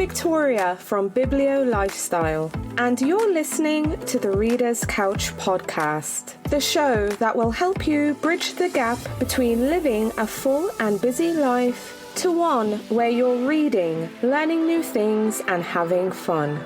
Victoria from Biblio Lifestyle, and you're listening to the Reader's Couch podcast, the show that will help you bridge the gap between living a full and busy life to one where you're reading, learning new things, and having fun.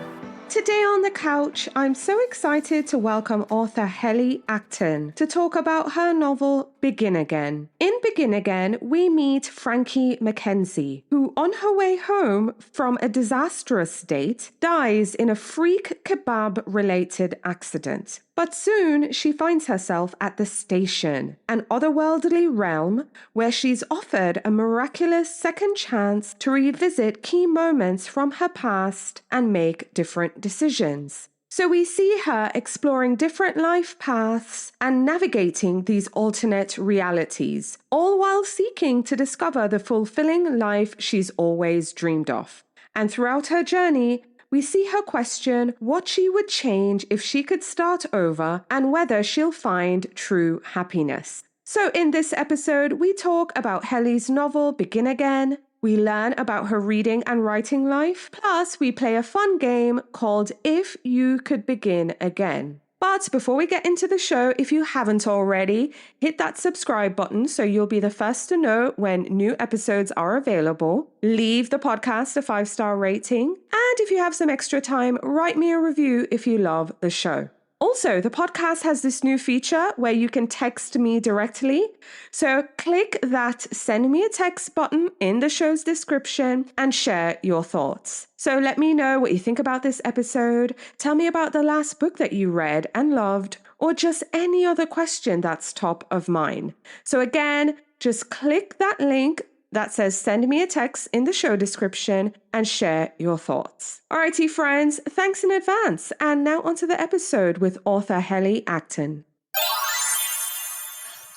Today on the couch, I'm so excited to welcome author Helly Acton to talk about her novel Begin Again. In Begin Again, we meet Frankie McKenzie, who on her way home from a disastrous date, dies in a freak kebab-related accident. But soon she finds herself at the station, an otherworldly realm where she's offered a miraculous second chance to revisit key moments from her past and make different decisions. So we see her exploring different life paths and navigating these alternate realities, all while seeking to discover the fulfilling life she's always dreamed of. And throughout her journey, we see her question what she would change if she could start over and whether she'll find true happiness. So in this episode, we talk about Helly's novel Begin Again. We learn about her reading and writing life. Plus, we play a fun game called If You Could Begin Again. But before we get into the show, if you haven't already, hit that subscribe button so you'll be the first to know when new episodes are available. Leave the podcast a 5-star rating. And if you have some extra time, write me a review if you love the show. Also, the podcast has this new feature where you can text me directly. So click that send me a text button in the show's description and share your thoughts. So let me know what you think about this episode. Tell me about the last book that you read and loved, or just any other question that's top of mind. So again, just click that link that says send me a text in the show description and share your thoughts. Alrighty, friends, thanks in advance. And now onto the episode with author Helly Acton.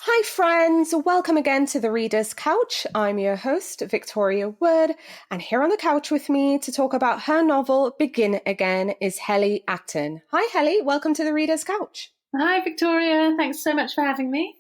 Hi, friends. Welcome again to the Reader's Couch. I'm your host, Victoria Wood, and here on the couch with me to talk about her novel Begin Again is Helly Acton. Hi, Helly. Welcome to the Reader's Couch. Hi, Victoria. Thanks so much for having me.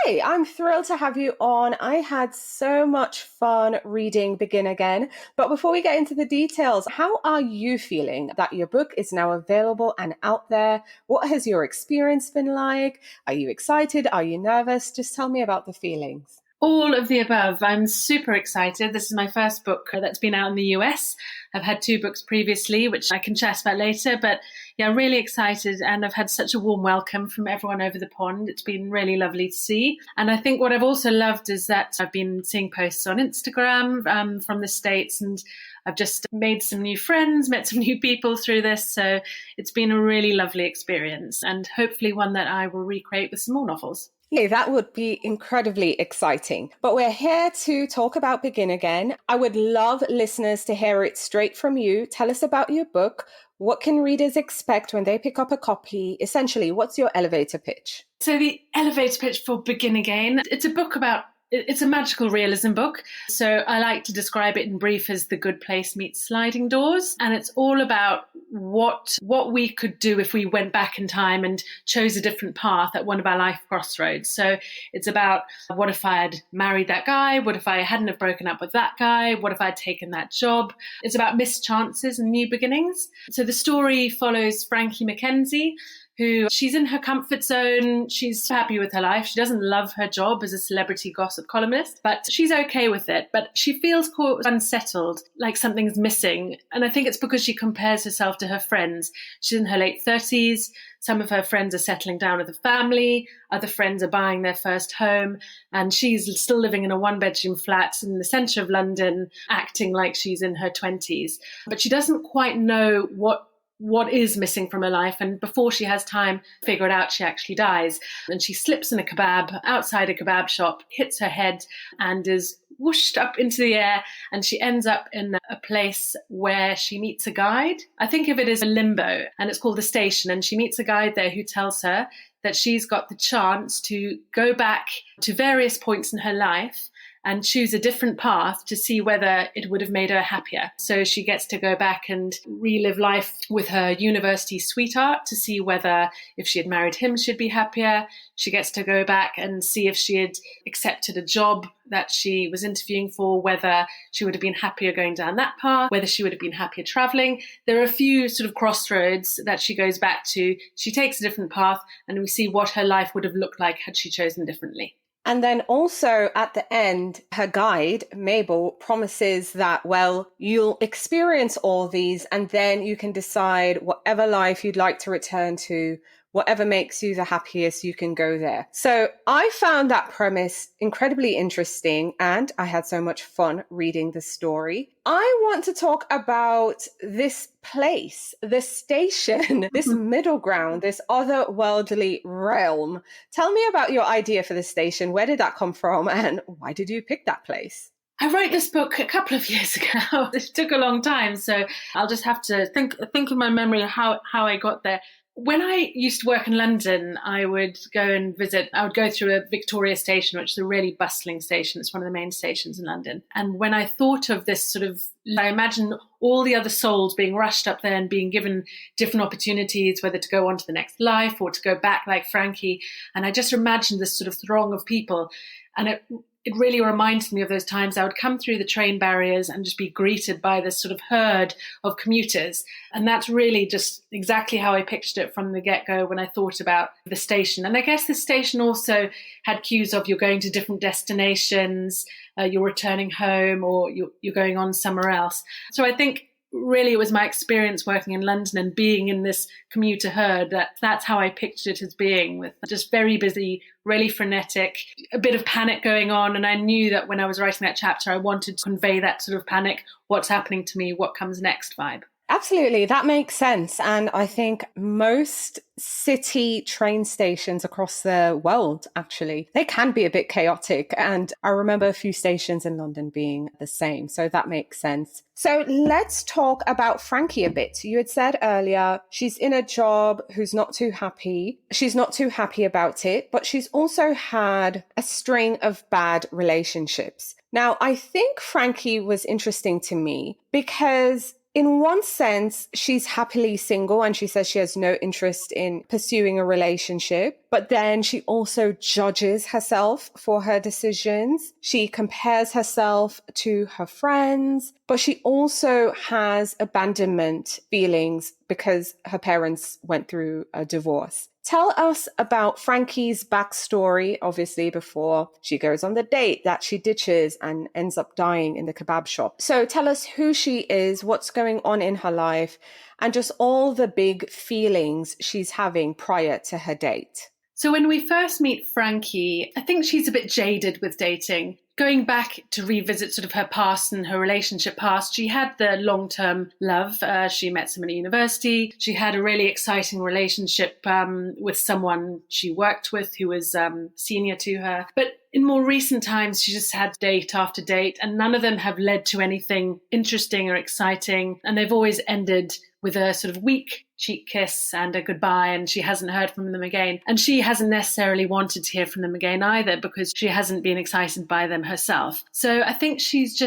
Yay, I'm thrilled to have you on. I had so much fun reading Begin Again. But before we get into the details, how are you feeling that your book is now available and out there? What has your experience been like? Are you excited? Are you nervous? Just tell me about the feelings. All of the above. I'm super excited. This is my first book that's been out in the US. I've had 2 books previously, which I can chat about later. But yeah, really excited. And I've had such a warm welcome from everyone over the pond. It's been really lovely to see. And I think what I've also loved is that I've been seeing posts on Instagram from the States, and I've just made some new friends, met some new people through this. So it's been a really lovely experience, and hopefully one that I will recreate with some more novels. Yeah, that would be incredibly exciting. But we're here to talk about Begin Again. I would love listeners to hear it straight from you. Tell us about your book. What can readers expect when they pick up a copy? Essentially, what's your elevator pitch? So the elevator pitch for Begin Again, it's a book it's a magical realism book. So I like to describe it in brief as The Good Place meets Sliding Doors. And it's all about what we could do if we went back in time and chose a different path at one of our life crossroads. So it's about, what if I had married that guy? What if I hadn't have broken up with that guy? What if I'd taken that job? It's about missed chances and new beginnings. So the story follows Frankie McKenzie, who she's in her comfort zone. She's happy with her life. She doesn't love her job as a celebrity gossip columnist, but she's okay with it. But she feels unsettled, like something's missing. And I think it's because she compares herself to her friends. She's in her late 30s. Some of her friends are settling down with a family. Other friends are buying their first home. And she's still living in a 1-bedroom flat in the centre of London, acting like she's in her 20s. But she doesn't quite know what is missing from her life. And before she has time to figure it out, she actually dies. And she slips in a kebab outside a kebab shop, hits her head, and is whooshed up into the air. And she ends up in a place where she meets a guide. I think of it as a limbo, and it's called The Station. And she meets a guide there who tells her that she's got the chance to go back to various points in her life and choose a different path to see whether it would have made her happier. So she gets to go back and relive life with her university sweetheart to see whether if she had married him, she'd be happier. She gets to go back and see if she had accepted a job that she was interviewing for, whether she would have been happier going down that path, whether she would have been happier traveling. There are a few sort of crossroads that she goes back to. She takes a different path, and we see what her life would have looked like had she chosen differently. And then also at the end, her guide, Mabel, promises that, well, you'll experience all these and then you can decide whatever life you'd like to return to, whatever makes you the happiest, you can go there. So I found that premise incredibly interesting and I had so much fun reading the story. I want to talk about this place, this station, this middle ground, this otherworldly realm. Tell me about your idea for the station. Where did that come from and why did you pick that place? I wrote this book a couple of years ago. It took a long time, so I'll just have to think in my memory how I got there. When I used to work in London, I would go through a Victoria station, which is a really bustling station. It's one of the main stations in London. And when I thought of this sort of, I imagine all the other souls being rushed up there and being given different opportunities, whether to go on to the next life or to go back like Frankie. And I just imagined this sort of throng of people. And it really reminded me of those times I would come through the train barriers and just be greeted by this sort of herd of commuters. And that's really just exactly how I pictured it from the get-go when I thought about the station. And I guess the station also had cues of you're going to different destinations, you're returning home, or you're going on somewhere else. So I think really it was my experience working in London and being in this commuter herd that's how I pictured it as being, with just very busy, really frenetic, a bit of panic going on. And I knew that when I was writing that chapter, I wanted to convey that sort of panic, what's happening to me, what comes next vibe. Absolutely. That makes sense. And I think most city train stations across the world, actually, they can be a bit chaotic. And I remember a few stations in London being the same. So that makes sense. So let's talk about Frankie a bit. You had said earlier, she's in a job who's not too happy. She's not too happy about it, but she's also had a string of bad relationships. Now, I think Frankie was interesting to me because in one sense, she's happily single and she says she has no interest in pursuing a relationship. But then she also judges herself for her decisions. She compares herself to her friends, but she also has abandonment feelings because her parents went through a divorce. Tell us about Frankie's backstory, obviously, before she goes on the date that she ditches and ends up dying in the kebab shop. So tell us who she is, what's going on in her life, and just all the big feelings she's having prior to her date. So when we first meet Frankie, I think she's a bit jaded with dating. Going back to revisit sort of her past and her relationship past, she had the long-term love. She met someone at university. She had a really exciting relationship with someone she worked with who was senior to her. But in more recent times, she just had date after date, and none of them have led to anything interesting or exciting. And they've always ended with a sort of weak cheek kiss and a goodbye, and she hasn't heard from them again. And she hasn't necessarily wanted to hear from them again either, because she hasn't been excited by them herself. So I think she's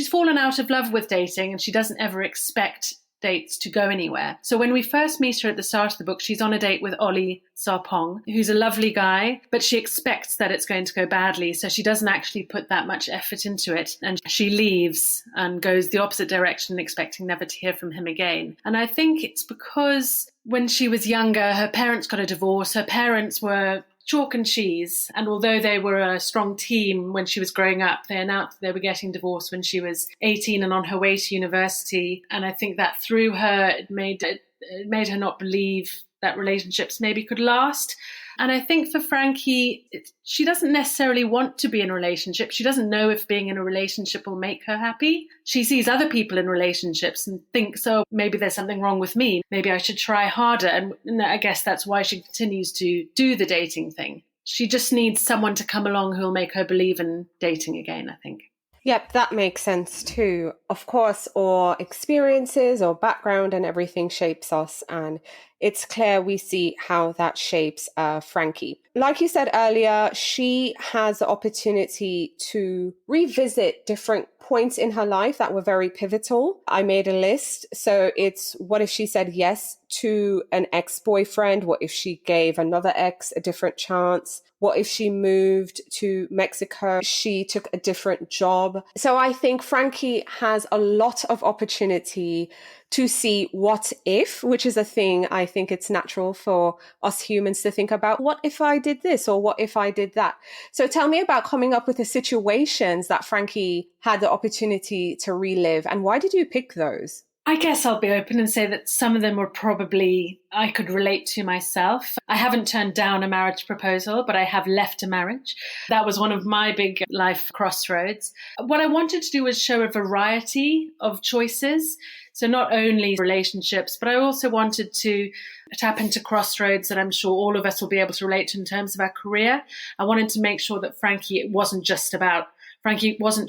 fallen out of love with dating, and she doesn't ever expect dates to go anywhere. So when we first meet her at the start of the book, she's on a date with Ollie Sarpong, who's a lovely guy, but she expects that it's going to go badly. So she doesn't actually put that much effort into it. And she leaves and goes the opposite direction, expecting never to hear from him again. And I think it's because when she was younger, her parents got a divorce. Her parents were chalk and cheese. And although they were a strong team when she was growing up, they announced they were getting divorced when she was 18 and on her way to university. And I think that through her, it made her not believe that relationships maybe could last. And I think for Frankie, she doesn't necessarily want to be in a relationship. She doesn't know if being in a relationship will make her happy. She sees other people in relationships and thinks, oh, maybe there's something wrong with me. Maybe I should try harder. And I guess that's why she continues to do the dating thing. She just needs someone to come along who will make her believe in dating again, I think. Yep, that makes sense too. Of course, our experiences or background and everything shapes us and it's clear we see how that shapes Frankie. Like you said earlier, she has the opportunity to revisit different points in her life that were very pivotal. I made a list. So it's, what if she said yes to an ex-boyfriend? What if she gave another ex a different chance? What if she moved to Mexico? She took a different job. So I think Frankie has a lot of opportunity to see what if, which is a thing I think it's natural for us humans to think about. What if I did this, or what if I did that? So tell me about coming up with the situations that Frankie had the opportunity to relive, and why did you pick those? I guess I'll be open and say that some of them were probably I could relate to myself. I haven't turned down a marriage proposal, but I have left a marriage. That was one of my big life crossroads. What I wanted to do was show a variety of choices. So not only relationships, but I also wanted to tap into crossroads that I'm sure all of us will be able to relate to in terms of our career. I wanted to make sure that Frankie wasn't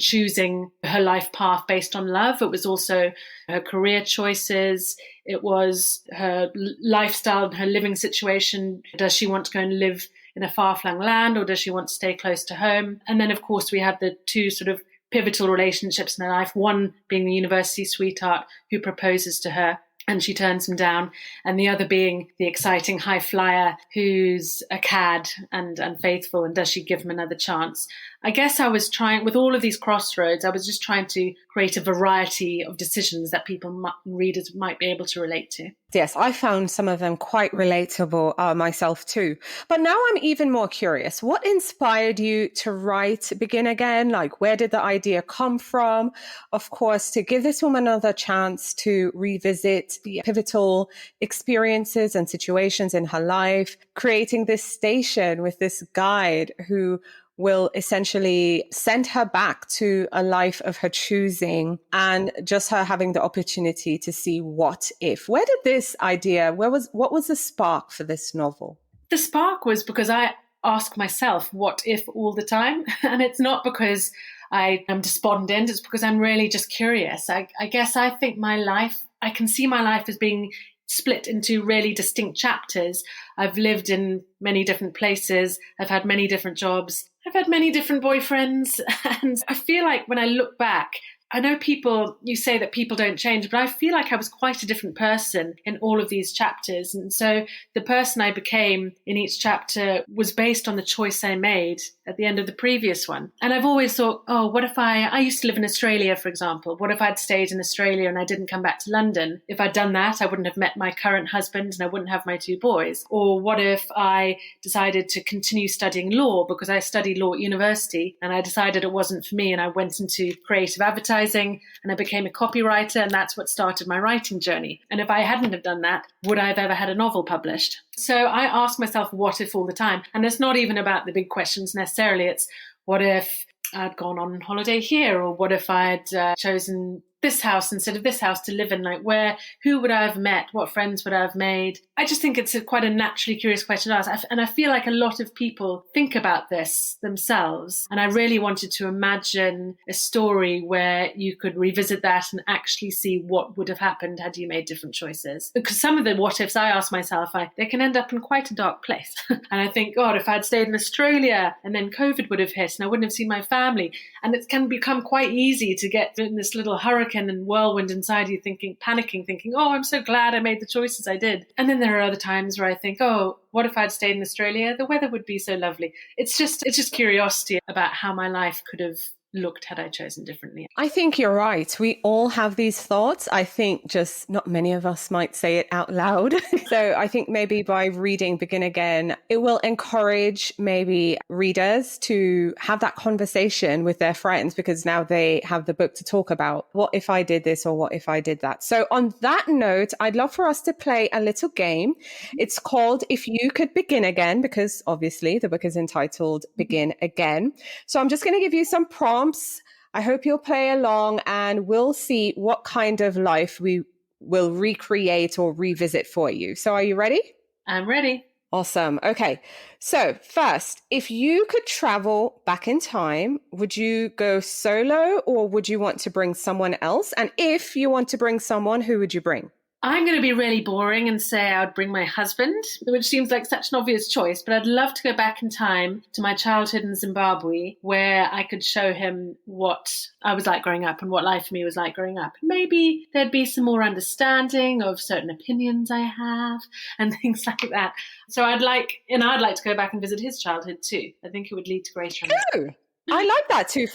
choosing her life path based on love. It was also her career choices. It was her lifestyle and her living situation. Does she want to go and live in a far-flung land, or does she want to stay close to home? And then, of course, we had the two sort of pivotal relationships in her life, one being the university sweetheart who proposes to her and she turns him down, and the other being the exciting high flyer who's a cad and unfaithful, and does she give him another chance? I guess I was trying, with all of these crossroads, I was just trying to create a variety of decisions that readers might be able to relate to. Yes, I found some of them quite relatable myself too. But now I'm even more curious. What inspired you to write Begin Again? Like, where did the idea come from? Of course, to give this woman another chance to revisit the pivotal experiences and situations in her life, creating this station with this guide who will essentially send her back to a life of her choosing, and just her having the opportunity to see what if. Where did this idea, what was the spark for this novel? The spark was because I ask myself what if all the time. And it's not because I am despondent, it's because I'm really just curious. I guess I think I can see my life as being split into really distinct chapters. I've lived in many different places. I've had many different jobs. I've had many different boyfriends. And I feel like when I look back, I know you say that people don't change, but I feel like I was quite a different person in all of these chapters. And so the person I became in each chapter was based on the choice I made at the end of the previous one. And I've always thought, what if I used to live in Australia, for example. What if I'd stayed in Australia and I didn't come back to London? If I'd done that, I wouldn't have met my current husband and I wouldn't have my two boys. Or what if I decided to continue studying law, because I studied law at university and I decided it wasn't for me, and I went into creative advertising and I became a copywriter, and that's what started my writing journey. And if I hadn't have done that, would I have ever had a novel published? So I ask myself what if all the time. And it's not even about the big questions necessarily. It's what if I'd gone on holiday here, or what if I'd chosen this house instead of this house to live in? Like, who would I have met? What friends would I have made? I just think it's quite a naturally curious question to ask. And I feel like a lot of people think about this themselves. And I really wanted to imagine a story where you could revisit that and actually see what would have happened had you made different choices. Because some of the what ifs I ask myself, they can end up in quite a dark place. And I think, God, if I'd stayed in Australia and then COVID would have hit and I wouldn't have seen my family. And it can become quite easy to get in this little hurricane and whirlwind inside you, panicking, thinking, I'm so glad I made the choices I did. And then there are other times where I think, what if I'd stayed in Australia? The weather would be so lovely. It's just curiosity about how my life could have looked had I chosen differently. I think you're right. We all have these thoughts. I think just not many of us might say it out loud. So I think maybe by reading Begin Again, it will encourage maybe readers to have that conversation with their friends, because now they have the book to talk about. What if I did this, or what if I did that? So on that note, I'd love for us to play a little game. It's called If You Could Begin Again, because obviously the book is entitled Begin Again. So I'm just going to give you some prompts. I hope you'll play along and we'll see what kind of life we will recreate or revisit for you. So are you ready? I'm ready. Awesome. Okay. So first, if you could travel back in time, would you go solo or would you want to bring someone else? And if you want to bring someone, who would you bring? I'm going to be really boring and say I would bring my husband, which seems like such an obvious choice, but I'd love to go back in time to my childhood in Zimbabwe, where I could show him what I was like growing up and what life for me was like growing up. Maybe there'd be some more understanding of certain opinions I have and things like that. So I'd like to go back and visit his childhood too. I think it would lead to greater understanding. I like that 2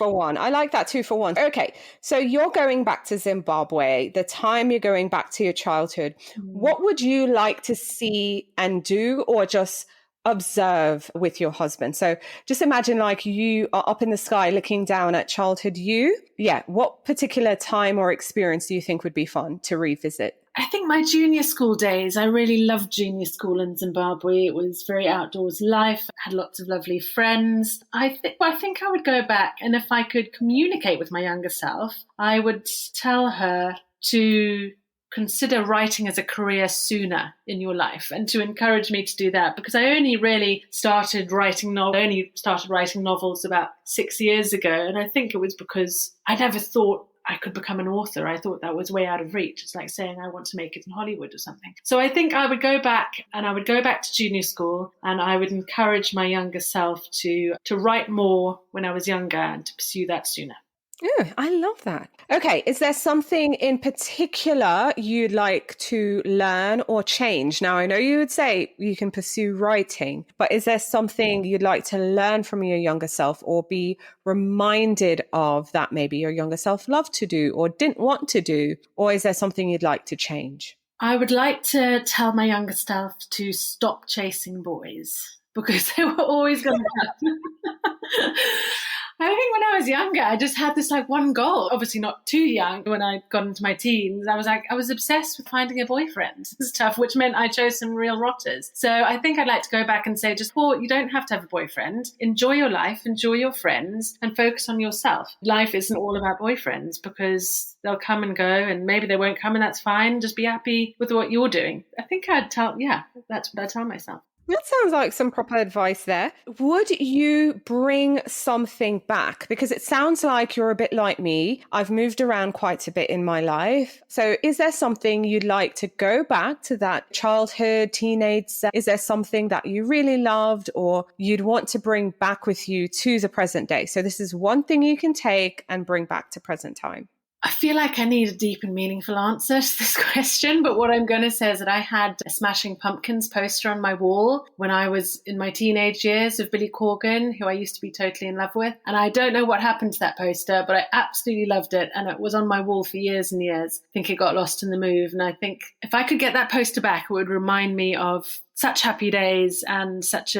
for 1. Okay, so you're going back to Zimbabwe, the time you're going back to your childhood. What would you like to see and do, or just observe with your husband? So just imagine like you are up in the sky looking down at childhood you. Yeah, what particular time or experience do you think would be fun to revisit? I think my junior school days, I really loved junior school in Zimbabwe. It was very outdoors life. I had lots of lovely friends. I think I would go back, and if I could communicate with my younger self, I would tell her to consider writing as a career sooner in your life, and to encourage me to do that, because I only really started writing novels about 6 years ago. And I think it was because I never thought I could become an author. I thought that was way out of reach. It's like saying I want to make it in Hollywood or something. So I think I would go back, and I would go back to junior school, and I would encourage my younger self to write more when I was younger and to pursue that sooner. Oh, I love that. Okay, is there something in particular you'd like to learn or change? Now, I know you would say you can pursue writing, but is there something you'd like to learn from your younger self, or be reminded of that maybe your younger self loved to do or didn't want to do? Or is there something you'd like to change? I would like to tell my younger self to stop chasing boys, because they were always going to happen. I think when I was younger, I just had this like one goal. Obviously not too young. When I got into my teens, I was obsessed with finding a boyfriend and stuff, which meant I chose some real rotters. So I think I'd like to go back and say, just, Paul, you don't have to have a boyfriend. Enjoy your life, enjoy your friends, and focus on yourself. Life isn't all about boyfriends, because they'll come and go, and maybe they won't come, and that's fine. Just be happy with what you're doing. I think that's what I tell myself. That sounds like some proper advice there. Would you bring something back? Because it sounds like you're a bit like me. I've moved around quite a bit in my life. So is there something you'd like to go back to, that childhood, teenage? Is there something that you really loved or you'd want to bring back with you to the present day? So this is one thing you can take and bring back to present time. I feel like I need a deep and meaningful answer to this question, but what I'm going to say is that I had a Smashing Pumpkins poster on my wall when I was in my teenage years of Billy Corgan, who I used to be totally in love with. And I don't know what happened to that poster, but I absolutely loved it. And it was on my wall for years and years. I think it got lost in the move. And I think if I could get that poster back, it would remind me of such happy days and such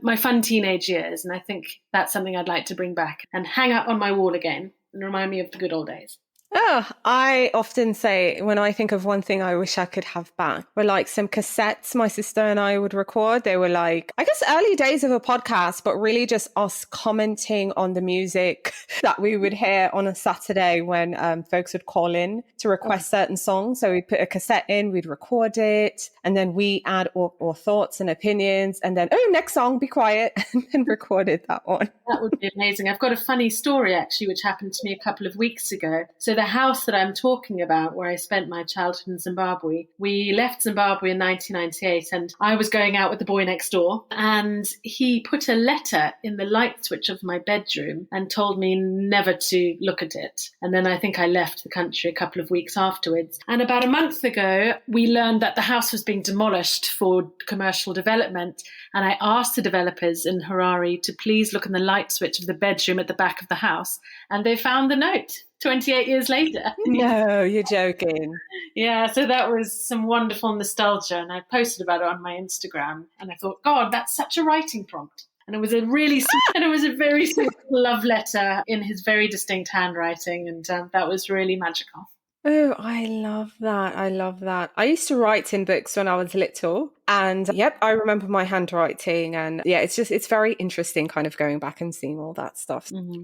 my fun teenage years. And I think that's something I'd like to bring back and hang up on my wall again and remind me of the good old days. Oh, I often say, when I think of one thing I wish I could have back, were like some cassettes my sister and I would record. They were like, I guess, early days of a podcast, but really just us commenting on the music that we would hear on a Saturday when folks would call in to request certain songs. So we'd put a cassette in, we'd record it, and then we add our thoughts and opinions, and then, next song, be quiet, and then recorded that one. That would be amazing. I've got a funny story, actually, which happened to me a couple of weeks ago. So the house that I'm talking about, where I spent my childhood in Zimbabwe, we left Zimbabwe in 1998, and I was going out with the boy next door, and he put a letter in the light switch of my bedroom and told me never to look at it. And then I think I left the country a couple of weeks afterwards. And about a month ago, we learned that the house was being demolished for commercial development. And I asked the developers in Harare to please look in the light switch of the bedroom at the back of the house. And they found the note 28 years later. No, you're joking. Yeah, so that was some wonderful nostalgia. And I posted about it on my Instagram. And I thought, God, that's such a writing prompt. And it was a very simple love letter in his very distinct handwriting. And that was really magical. Oh, I love that. I love that. I used to write in books when I was little, and I remember my handwriting, and it's very interesting kind of going back and seeing all that stuff. Mm-hmm.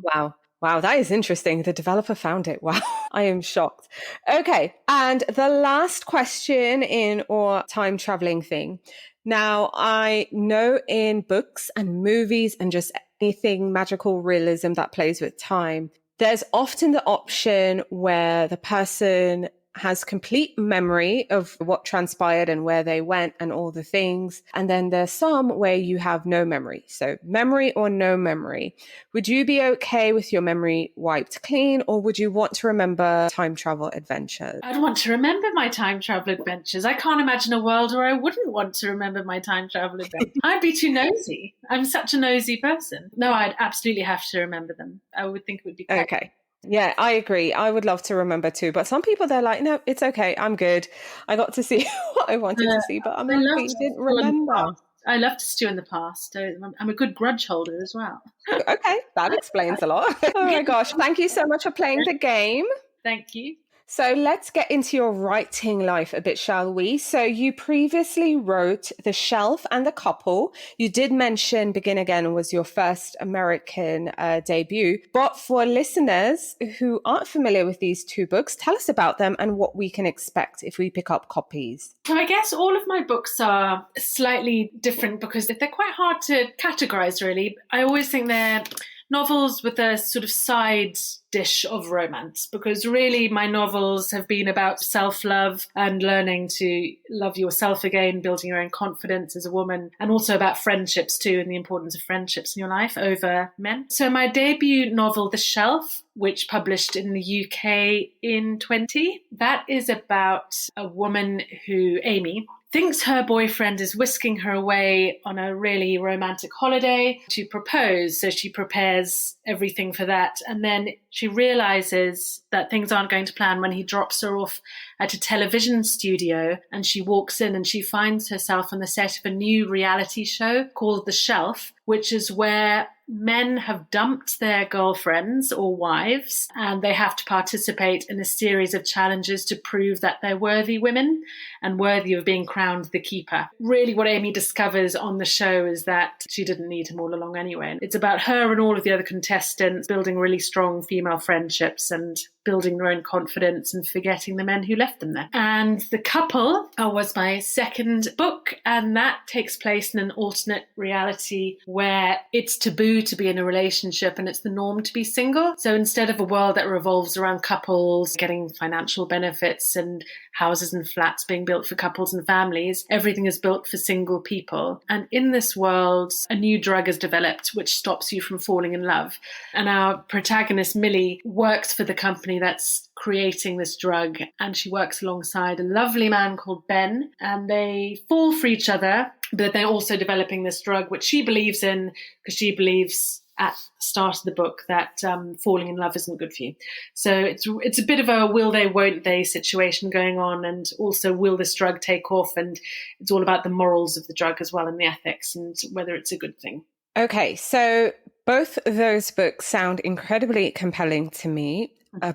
Wow, that is interesting. The developer found it. Wow, I am shocked. Okay, and the last question in our time traveling thing. Now, I know in books and movies and just anything magical realism that plays with time, there's often the option where the person has complete memory of what transpired and where they went and all the things. And then there's some where you have no memory. So memory or no memory. Would you be okay with your memory wiped clean, or would you want to remember time travel adventures? I'd want to remember my time travel adventures. I can't imagine a world where I wouldn't want to remember my time travel adventures. I'd be too nosy. I'm such a nosy person. No, I'd absolutely have to remember them. I would think it would be quite okay. Yeah, I agree. I would love to remember too. But some people, they're like, no, it's okay. I'm good. I got to see what I wanted to see, but I'm happy I didn't remember. I love to stew in the past. I'm a good grudge holder as well. Okay, that explains a lot. Oh my gosh. Thank you so much for playing the game. Thank you. So let's get into your writing life a bit, shall we? So you previously wrote The Shelf and The Couple. You did mention Begin Again was your first American debut. But for listeners who aren't familiar with these two books, tell us about them and what we can expect if we pick up copies. So I guess all of my books are slightly different because they're quite hard to categorize, really. I always think they're novels with a sort of side dish of romance, because really my novels have been about self-love and learning to love yourself again, building your own confidence as a woman, and also about friendships too, and the importance of friendships in your life over men. So my debut novel, The Shelf, which published in the UK in 20, that is about a woman who, Amy, thinks her boyfriend is whisking her away on a really romantic holiday to propose. So she prepares everything for that. And then she realizes that things aren't going to plan when he drops her off at a television studio. And she walks in and she finds herself on the set of a new reality show called The Shelf, which is where men have dumped their girlfriends or wives, and they have to participate in a series of challenges to prove that they're worthy women and worthy of being crowned the keeper. Really, what Amy discovers on the show is that she didn't need him all along anyway. It's about her and all of the other contestants building really strong female friendships and building their own confidence and forgetting the men who left them there. And The Couple was my second book, and that takes place in an alternate reality where it's taboo to be in a relationship and it's the norm to be single. So instead of a world that revolves around couples getting financial benefits and houses and flats being built for couples and families, everything is built for single people. And in this world, a new drug is developed which stops you from falling in love. And our protagonist, Millie, works for the company that's creating this drug, and she works alongside a lovely man called Ben, and they fall for each other, but they're also developing this drug which she believes in, because she believes at the start of the book that falling in love isn't good for you. So it's a bit of a will they, won't they situation going on, and also will this drug take off, and it's all about the morals of the drug as well and the ethics and whether it's a good thing. Okay, so both of those books sound incredibly compelling to me.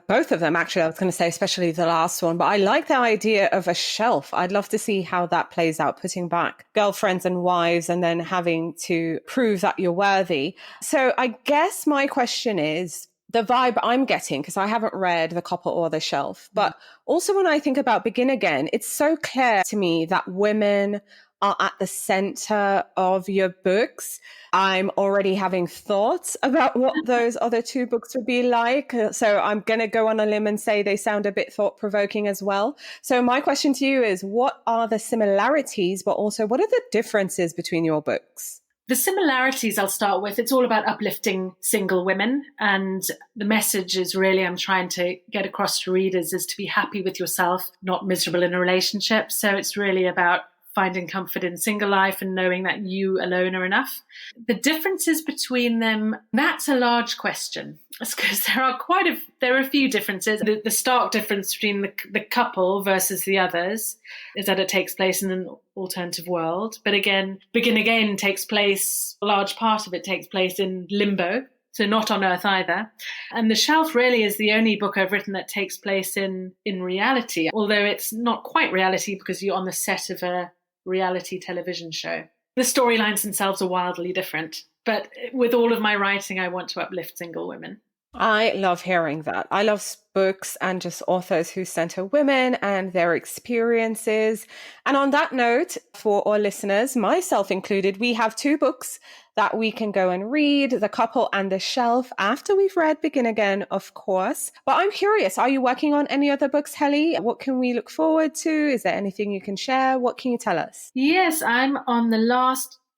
Both of them, actually, I was going to say, especially the last one, but I like the idea of a shelf. I'd love to see how that plays out, putting back girlfriends and wives and then having to prove that you're worthy. So I guess my question is, the vibe I'm getting, because I haven't read The Couple or The Shelf, but also when I think about Begin Again, it's so clear to me that women are at the center of your books. I'm already having thoughts about what those other two books would be like. So I'm going to go on a limb and say they sound a bit thought-provoking as well. So my question to you is, what are the similarities, but also what are the differences between your books? The similarities I'll start with, it's all about uplifting single women. And the message is really, I'm trying to get across to readers, is to be happy with yourself, not miserable in a relationship. So it's really about finding comfort in single life and knowing that you alone are enough. The differences between them, that's a large question, because there are a few differences. The stark difference between the couple versus the others is that it takes place in an alternative world. But again, Begin Again takes place, a large part of it takes place in limbo, so not on Earth either. And The Shelf really is the only book I've written that takes place in reality, although it's not quite reality because you're on the set of a reality television show. The storylines themselves are wildly different, but with all of my writing, I want to uplift single women. I love hearing that. I love books and just authors who center women and their experiences. And on that note, for our listeners, myself included, we have two books that we can go and read, The Couple and the Shelf, after we've read Begin Again, of course. But I'm curious, are you working on any other books, Helly? What can we look forward to? Is there anything you can share? What can you tell us? Yes, I'm on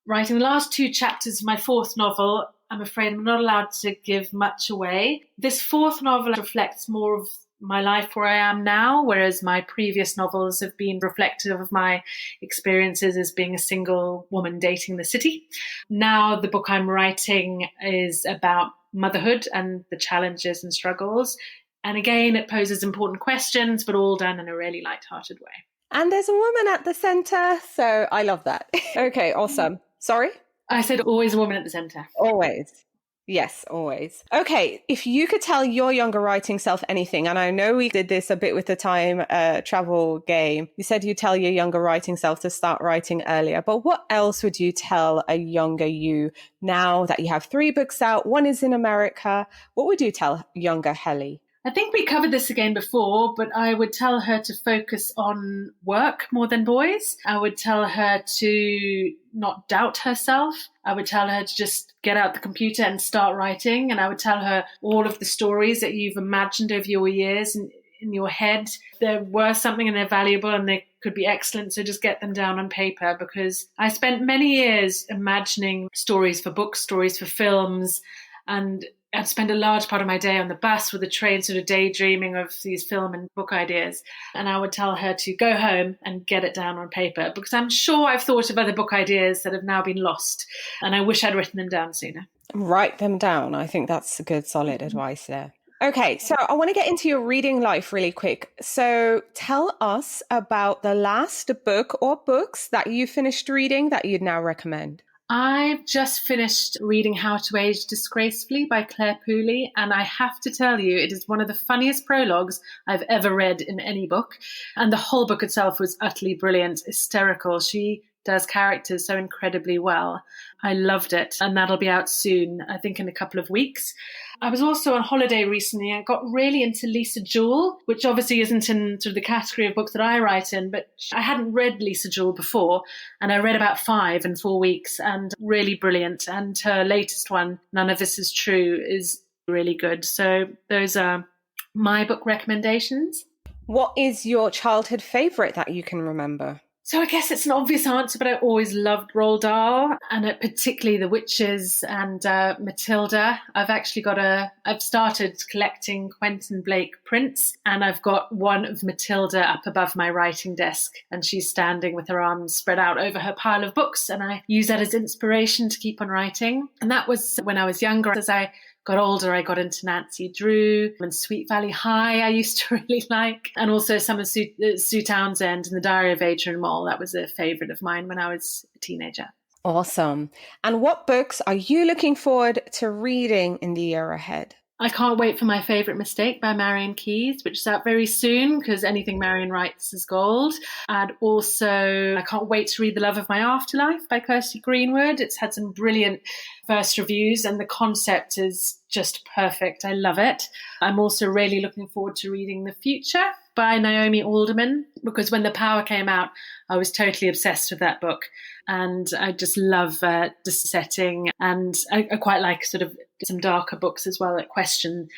writing the last two chapters of my fourth novel. I'm afraid I'm not allowed to give much away. This fourth novel reflects more of my life where I am now, whereas my previous novels have been reflective of my experiences as being a single woman dating the city. Now the book I'm writing is about motherhood and the challenges and struggles. And again, it poses important questions, but all done in a really lighthearted way. And there's a woman at the center, so I love that. Okay, awesome. Sorry? I said always a woman at the center. Always. Yes, always. Okay, if you could tell your younger writing self anything, and I know we did this a bit with the time travel game. You said you tell your younger writing self to start writing earlier, but what else would you tell a younger you now that you have 3 books out? One is in America. What would you tell younger Helly? I think we covered this again before, but I would tell her to focus on work more than boys. I would tell her to not doubt herself. I would tell her to just get out the computer and start writing. And I would tell her all of the stories that you've imagined over your years in your head. They're worth something and they're valuable and they could be excellent. So just get them down on paper, because I spent many years imagining stories for books, stories for films, and I'd spend a large part of my day on the bus or the train sort of daydreaming of these film and book ideas. And I would tell her to go home and get it down on paper, because I'm sure I've thought of other book ideas that have now been lost. And I wish I'd written them down sooner. Write them down. I think that's a good, solid advice there. Okay, so I want to get into your reading life really quick. So tell us about the last book or books that you finished reading that you'd now recommend. I've just finished reading How to Age Disgracefully by Claire Pooley, and I have to tell you, it is one of the funniest prologues I've ever read in any book. And the whole book itself was utterly brilliant, hysterical. She does characters so incredibly well. I loved it, and that'll be out soon, I think in a couple of weeks. I was also on holiday recently and got really into Lisa Jewell, which obviously isn't in sort of the category of books that I write in, but I hadn't read Lisa Jewell before, and I read about 5 in 4 weeks, and really brilliant. And her latest one, None of This Is True, is really good. So those are my book recommendations. What is your childhood favorite that you can remember? So I guess it's an obvious answer, but I always loved Roald Dahl, and particularly The Witches and Matilda. I've started collecting Quentin Blake prints, and I've got one of Matilda up above my writing desk, and she's standing with her arms spread out over her pile of books, and I use that as inspiration to keep on writing. And that was when I was younger. As I got older, I got into Nancy Drew and Sweet Valley High I used to really like, and also some of Sue Townsend and The Diary of Adrian Mole. That was a favourite of mine when I was a teenager. Awesome. And what books are you looking forward to reading in the year ahead? I can't wait for My Favourite Mistake by Marian Keyes, which is out very soon, because anything Marian writes is gold. And also, I can't wait to read The Love of My Afterlife by Kirsty Greenwood. It's had some brilliant first reviews, and the concept is just perfect. I love it. I'm also really looking forward to reading The Future by Naomi Alderman, because when The Power came out, I was totally obsessed with that book. And I just love the setting. And I quite like sort of some darker books as well that question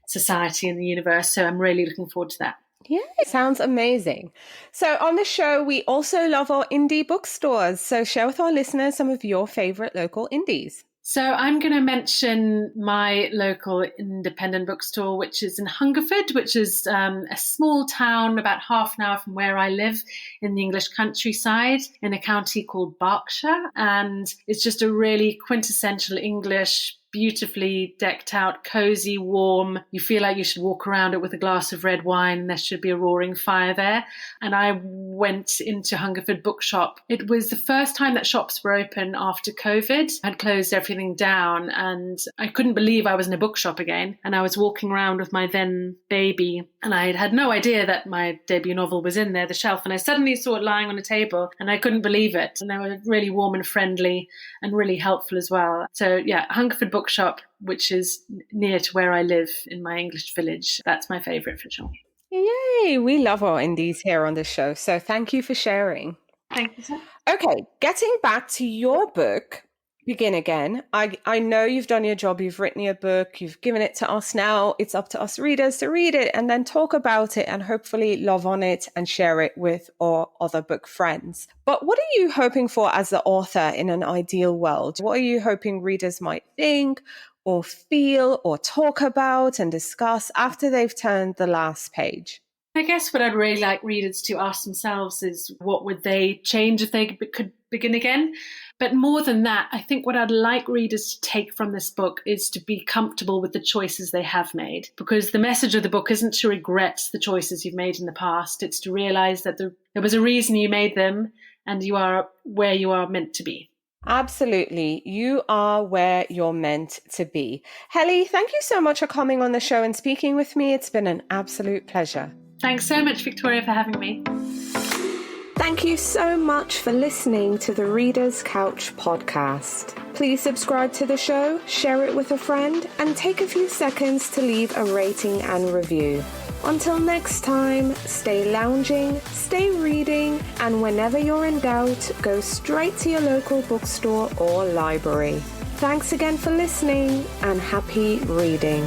society and the universe. So I'm really looking forward to that. Yeah, it sounds amazing. So on the show, we also love our indie bookstores. So share with our listeners some of your favorite local indies. So I'm going to mention my local independent bookstore, which is in Hungerford, which is a small town about half an hour from where I live in the English countryside in a county called Berkshire. And it's just a really quintessential English, beautifully decked out, cozy, warm. You feel like you should walk around it with a glass of red wine. There should be a roaring fire there. And I went into Hungerford Bookshop. It was the first time that shops were open after COVID. I'd closed everything down and I couldn't believe I was in a bookshop again. And I was walking around with my then baby, and I had no idea that my debut novel was in there, the shelf. And I suddenly saw it lying on a table and I couldn't believe it. And they were really warm and friendly and really helpful as well. So yeah, Hungerford Bookshop bookshop, which is near to where I live in my English village. That's my favourite for sure. Yay! We love our indies here on the show. So thank you for sharing. Thank you, sir. Okay, getting back to your book, Begin Again. I know you've done your job. You've written your book. You've given it to us now. It's up to us readers to read it and then talk about it and hopefully love on it and share it with our other book friends. But what are you hoping for as the author in an ideal world? What are you hoping readers might think or feel or talk about and discuss after they've turned the last page? I guess what I'd really like readers to ask themselves is what would they change if they could begin again? But more than that, I think what I'd like readers to take from this book is to be comfortable with the choices they have made. Because the message of the book isn't to regret the choices you've made in the past. It's to realize that there was a reason you made them and you are where you are meant to be. Absolutely. You are where you're meant to be. Helly, thank you so much for coming on the show and speaking with me. It's been an absolute pleasure. Thanks so much, Victoria, for having me. Thank you so much for listening to the Reader's Couch podcast. Please subscribe to the show, share it with a friend, and take a few seconds to leave a rating and review. Until next time, stay lounging, stay reading, and whenever you're in doubt, go straight to your local bookstore or library. Thanks again for listening, and happy reading.